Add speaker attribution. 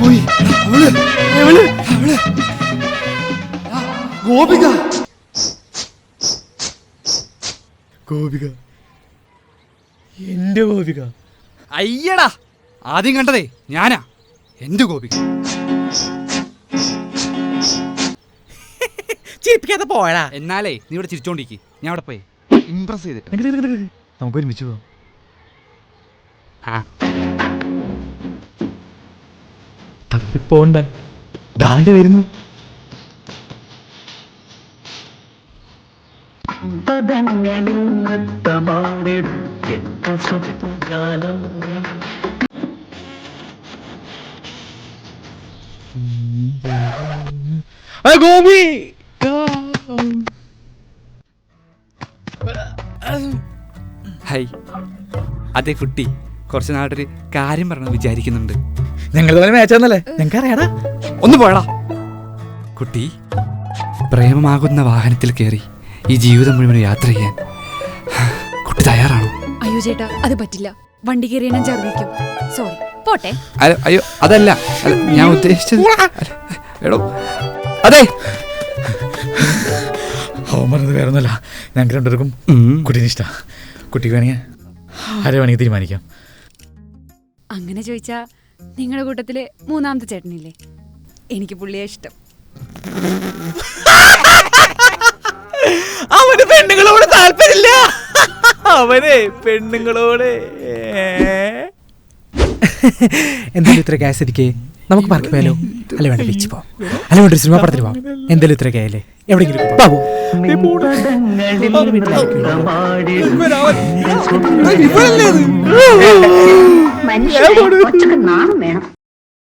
Speaker 1: പോയി ഗോപിക ഗോപിക എന്റെ ഗോപിക.
Speaker 2: അയ്യടാ, ആദ്യം കണ്ടതേ ഞാനാ, എന്റെ ഗോപിക.
Speaker 1: ചിരിപ്പിക്കാതെ പോയടാ.
Speaker 2: എന്നാലേ നീ ഇവിടെ ചിരിച്ചോണ്ടിരിക്കും, ഞാൻ അവിടെ പോയി ഇംപ്രസ് ചെയ്തിട്ട്
Speaker 1: നമുക്ക് ഒരുമിച്ച് പോവാം. തപ്പിപ്പോണ്ട ദാണ്ട് വരുന്നു. ഗോപി
Speaker 2: ഹൈ, അതെ കുട്ടി, കുറച്ച് നാളൊരു കാര്യം പറഞ്ഞു വിചാരിക്കുന്നുണ്ട്.
Speaker 1: ഞങ്ങൾ തമ്മിൽ മാച്ചാന്നല്ലേ ഞങ്ങൾക്ക് അറിയാടാ.
Speaker 2: ഒന്ന് പോയടാ. കുട്ടി, പ്രേമമാകുന്ന വാഹനത്തിൽ കയറി ഈ ജീവിതം മുഴുവൻ യാത്ര ചെയ്യാൻ കുട്ടി തയ്യാറാണോ?
Speaker 3: അയ്യോ ചേട്ടാ, അത് പറ്റില്ല. വണ്ടി കയറി ഞാൻ ഛർദ്ദിക്കും. സോറി, പോട്ടെ.
Speaker 2: അയ്യോ അതല്ല, ഞാൻ ഉദ്ദേശിച്ചത് എടോ അതെ.
Speaker 1: അവൻ പറഞ്ഞത് വേറെ ഒന്നുമല്ല, ഞങ്ങൾക്ക് രണ്ടുപേർക്കും കുട്ടീനെ ഇഷ്ട. കുട്ടിക്ക് വേണമെങ്കിൽ ആരെ വേണമെങ്കിൽ തീരുമാനിക്കാം.
Speaker 3: അങ്ങനെ ചോദിച്ചാ നിങ്ങളുടെ കൂട്ടത്തില് മൂന്നാമത്തെ ചേട്ടനില്ലേ, എനിക്ക് പുള്ളിയെ ഇഷ്ടം.
Speaker 1: അവന് പെണ്ണുങ്ങളോട് താല്പര്യമില്ല. അവനെ പെണ്ണുങ്ങളോട് എന്തായാലും ഇത്ര കാസരിക്കേ നമുക്ക് പാർക്ക് പോയാലോ? അല്ല വേണ്ട, ബീച്ച് പോവാം. അല്ല വേണ്ട, സിനിമ പടത്തിന് പോവാം. എന്തായാലും ഇത്ര കായല്ലേ, എവിടെയെങ്കിലും ബാബു
Speaker 4: മനുഷ്യൻ നാണം വേണം.